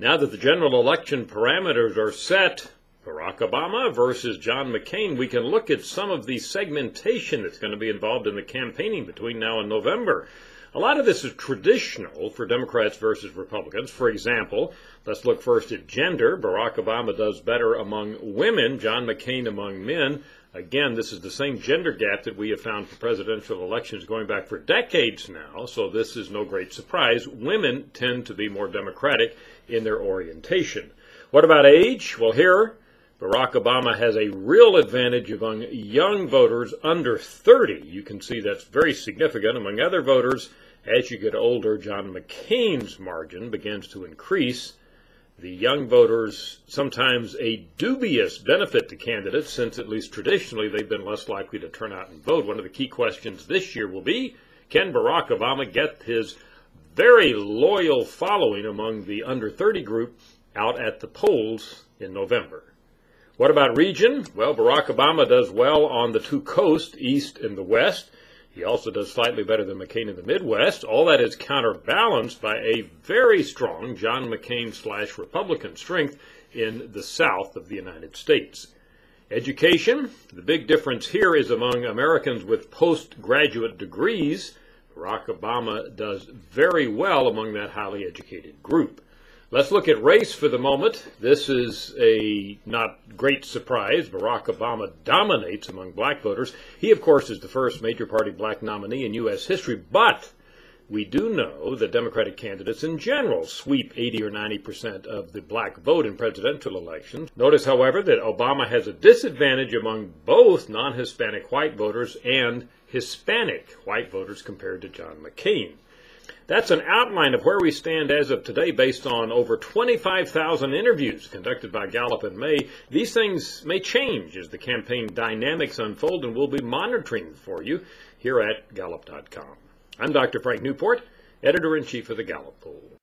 Now that the general election parameters are set, Barack Obama versus John McCain, we can look at some of the segmentation that's going to be involved in the campaigning between now and November. A lot of this is traditional for Democrats versus Republicans. For example, let's look first at gender. Barack Obama does better among women, John McCain among men. Again, this is the same gender gap that we have found for presidential elections going back for decades now, so this is no great surprise. Women tend to be more Democratic in their orientation. What about age? Well, here, Barack Obama has a real advantage among young voters under 30. You can see that's very significant. Among other voters, as you get older, John McCain's margin begins to increase. The young voters, sometimes a dubious benefit to candidates, since at least traditionally they've been less likely to turn out and vote. One of the key questions this year will be, can Barack Obama get his very loyal following among the under 30 group out at the polls in November? What about region? Well, Barack Obama does well on the two coasts, East and the West. He also does slightly better than McCain in the Midwest. All that is counterbalanced by a very strong John McCain/Republican strength in the South of the United States. Education, the big difference here is among Americans with postgraduate degrees. Barack Obama does very well among that highly educated group. Let's look at race for the moment. This is a not great surprise. Barack Obama dominates among black voters. He, of course, is the first major party black nominee in U.S. history, but we do know that Democratic candidates in general sweep 80 or 90% of the black vote in presidential elections. Notice, however, that Obama has a disadvantage among both non-Hispanic white voters and Hispanic white voters compared to John McCain. That's an outline of where we stand as of today based on over 25,000 interviews conducted by Gallup in May. These things may change as the campaign dynamics unfold, and we'll be monitoring for you here at Gallup.com. I'm Dr. Frank Newport, Editor-in-Chief of the Gallup Poll.